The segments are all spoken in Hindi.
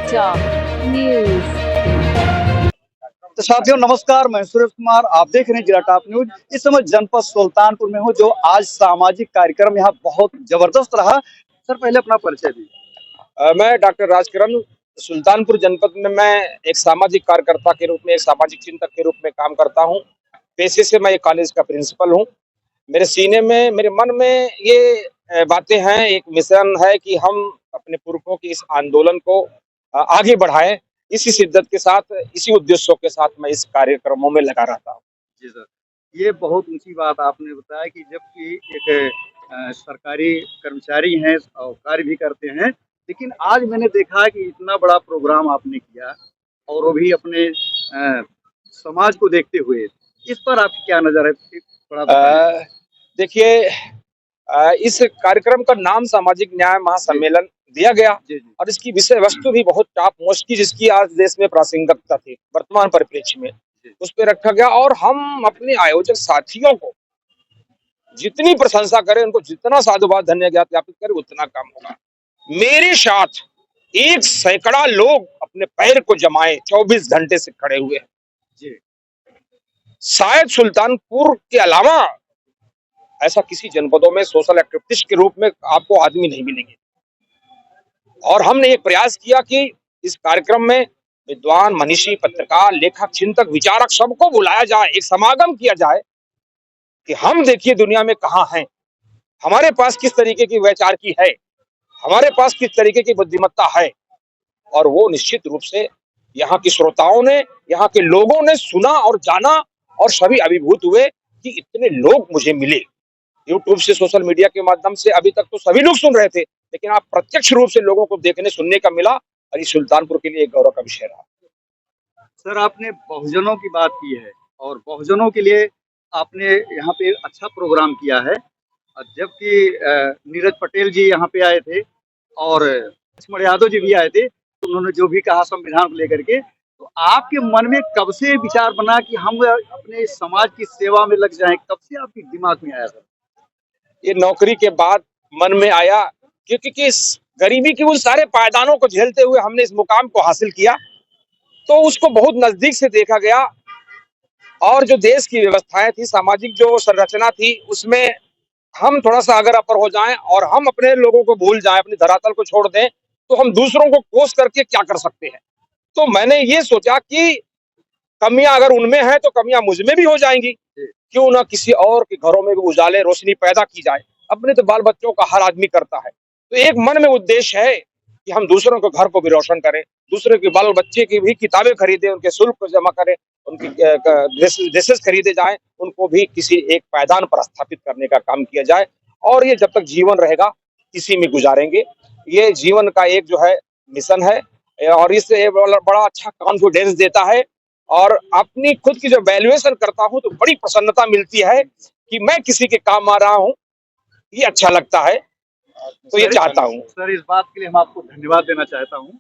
समाचार न्यूज। तो साथियों नमस्कार, मैं सुरेश कुमार, आप देख रहे हैं जिला टॉप न्यूज। इस समय जनपद सुल्तानपुर में हूं, जो आज सामाजिक कार्यक्रम यहाँ बहुत जबरदस्त रहा। सर पहले अपना परिचय दीजिए। मैं डॉक्टर राजकिरण, सुल्तानपुर जनपद में मैं एक सामाजिक कार्यकर्ता के रूप में, एक सामाजिक चिंतक के रूप में काम करता हूं। पेशे से मैं एक कॉलेज का प्रिंसिपल हूं। मेरे सीने में, मेरे मन में ये बातें हैं, एक मिशन है कि हम अपने पुरखों के इस आंदोलन को आगे बढ़ाएं। इसी शिद्दत के साथ, इसी उद्देश्यों के साथ मैं इस कार्यक्रमों में लगा रहता हूं। जी सर, ये बहुत ऊंची बात आपने बताया कि जबकि एक सरकारी कर्मचारी हैं और कार्य भी करते हैं, लेकिन आज मैंने देखा कि इतना बड़ा प्रोग्राम आपने किया और वो भी अपने समाज को देखते हुए। इस पर आपकी क्या नजर है? थोड़ा बताएं। देखिए, इस कार्यक्रम का नाम सामाजिक न्याय महासम्मेलन दिया गया जी जी। और इसकी विषय वस्तु भी बहुत टॉप मोस्ट की, जिसकी आज देश में प्रासंगिकता थी वर्तमान परिप्रेक्ष्य में, उस पर रखा गया। और हम अपने आयोजक साथियों को जितनी प्रशंसा करें, उनको जितना साधुवाद धन्यवाद ज्ञापित करें, उतना कम होगा। मेरे साथ एक सैकड़ा लोग अपने पैर को जमाए 24 घंटे से खड़े हुए हैं जी। शायद सुल्तानपुर के अलावा ऐसा किसी जनपदों में सोशल एक्टिविस्ट के रूप में आपको आदमी नहीं मिलेंगे। और हमने एक प्रयास किया कि इस कार्यक्रम में विद्वान, मनीषी, पत्रकार, लेखक, चिंतक, विचारक सबको बुलाया जाए, एक समागम किया जाए कि हम देखिए दुनिया में कहाँ हैं, हमारे पास किस तरीके की वैचारिकी है, हमारे पास किस तरीके की बुद्धिमत्ता है। और वो निश्चित रूप से यहाँ के श्रोताओं ने, यहाँ के लोगों ने सुना और जाना और सभी अभिभूत हुए कि इतने लोग मुझे मिले। यूट्यूब से, सोशल मीडिया के माध्यम से अभी तक तो सभी लोग सुन रहे थे, लेकिन आप प्रत्यक्ष रूप से लोगों को देखने सुनने का मिला और ये सुल्तानपुर के लिए एक गौरव का विषय रहा। सर आपने बहुजनों की बात की है और बहुजनों के लिए आपने यहाँ पे अच्छा प्रोग्राम किया है। जबकि नीरज पटेल जी यहाँ पे आए थे और लक्ष्मण यादव जी भी आए थे, तो उन्होंने जो भी कहा संविधान को लेकर के, तो आपके मन में कब से विचार बना कि हम अपने समाज की सेवा में लग जाएं? कब से आपके दिमाग में आया सर? ये नौकरी के बाद मन में आया, क्योंकि इस गरीबी के उन सारे पायदानों को झेलते हुए हमने इस मुकाम को हासिल किया, तो उसको बहुत नजदीक से देखा गया। और जो देश की व्यवस्थाएं थी, सामाजिक जो संरचना थी, उसमें हम थोड़ा सा अगर अपर हो जाएं और हम अपने लोगों को भूल जाएं, अपनी धरातल को छोड़ दें, तो हम दूसरों को कोस करके क्या कर सकते हैं। तो मैंने ये सोचा कि कमियां अगर उनमें हैं तो कमियां मुझ में भी हो जाएंगी, क्यों ना किसी और के घरों में भी उजाले रोशनी पैदा की जाए। अपने तो बाल बच्चों का हर आदमी करता है, तो एक मन में उद्देश्य है कि हम दूसरों के घर को भी रोशन करें, दूसरे के बाल बच्चे की भी किताबें खरीदें, उनके शुल्क को जमा करें, उनकी ड्रेसेस खरीदे जाए, उनको भी किसी एक पायदान पर स्थापित करने का काम किया जाए। और ये जब तक जीवन रहेगा इसी में गुजारेंगे। ये जीवन का एक जो है मिशन है और इससे बड़ा अच्छा कॉन्फिडेंस देता है। और अपनी खुद की जब वैल्यूएशन करता हूं तो बड़ी प्रसन्नता मिलती है कि मैं किसी के काम आ रहा हूं, ये अच्छा लगता है, तो ये चाहता हूं। सर इस बात के लिए हम आपको धन्यवाद देना चाहता हूँ।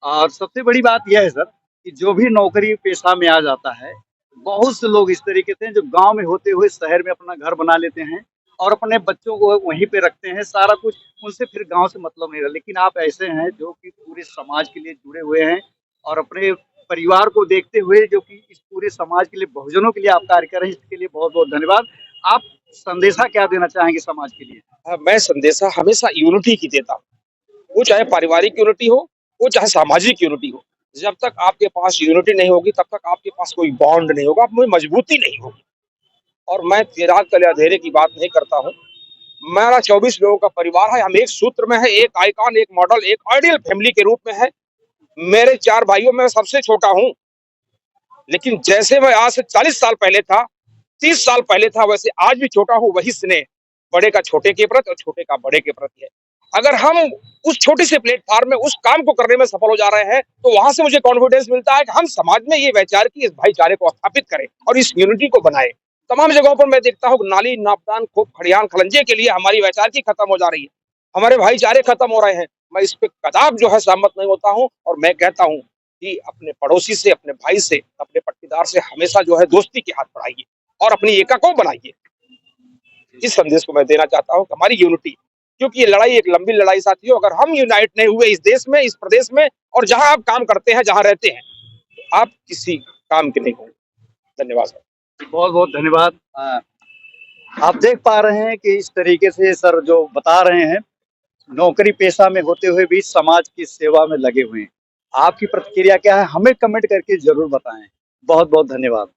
और सबसे बड़ी बात यह है सर कि जो भी नौकरी पेशा में आ जाता है, बहुत से लोग इस तरीके से हैं जो गांव में होते हुए शहर में अपना घर बना लेते हैं और अपने बच्चों को वहीं पे रखते हैं, सारा कुछ उनसे फिर गांव से मतलब नहीं रहा। लेकिन आप ऐसे हैं जो कि पूरे समाज के लिए जुड़े हुए हैं और अपने परिवार को देखते हुए जो कि इस पूरे समाज के लिए, बहुजनों के लिए आप कार्य कर रहे हैं, इसके लिए बहुत बहुत धन्यवाद। आप संदेशा क्या देना चाहेंगे समाज के लिए? मैं संदेशा हमेशा यूनिटी की देता हूँ, वो चाहे पारिवारिक यूनिटी हो, वो चाहे सामाजिक यूनिटी हो। जब तक आपके पास यूनिटी नहीं होगी, तब तक आपके पास कोई बॉन्ड नहीं होगा, आप में मजबूती नहीं होगी। और मैं रात कले अंधेरे की बात नहीं करता हूँ। मेरा 24 लोगों का परिवार है, हम एक सूत्र में है, एक आइकॉन, एक मॉडल, एक आइडियल फैमिली के रूप में है। मेरे 4 भाइयों में सबसे छोटा हूँ, लेकिन जैसे मैं आज से 40 साल पहले था, 30 साल पहले था, वैसे आज भी छोटा हूँ। वही स्नेह बड़े का छोटे के प्रति और छोटे का बड़े के प्रति है। अगर हम उस छोटे से प्लेटफॉर्म में उस काम को करने में सफल हो जा रहे हैं, तो वहां से मुझे कॉन्फिडेंस मिलता है कि हम समाज में ये वैचारिक इस भाईचारे को स्थापित करें और इस यूनिटी को बनाएं। तमाम जगहों पर मैं देखता हूँ नाली, नापदान, खूब खड़ियान, खलंजे के लिए हमारी वैचारिकी खत्म हो जा रही है, हमारे भाईचारे खत्म हो रहे हैं। मैं इस पे कदाप जो है सहमत नहीं होता हूँ और मैं कहता हूँ कि अपने पड़ोसी से, अपने भाई से, अपने पट्टीदार से हमेशा जो है दोस्ती के हाथ बढ़ाइए और अपनी एका को बनाइए। इस संदेश को मैं देना चाहता हूँ कि हमारी यूनिटी क्योंकि ये लड़ाई एक लंबी लड़ाई साथियों। अगर हम यूनाइट नहीं हुए इस देश में, इस प्रदेश में, और जहां आप काम करते हैं, जहां रहते हैं, तो आप किसी काम के नहीं होंगे। धन्यवाद सर। बहुत बहुत धन्यवाद। आप देख पा रहे हैं कि इस तरीके से सर जो बता रहे हैं, नौकरी पेशा में होते हुए भी समाज की सेवा में लगे हुए हैं। आपकी प्रतिक्रिया क्या है, हमें कमेंट करके जरूर बताएं। बहुत बहुत धन्यवाद।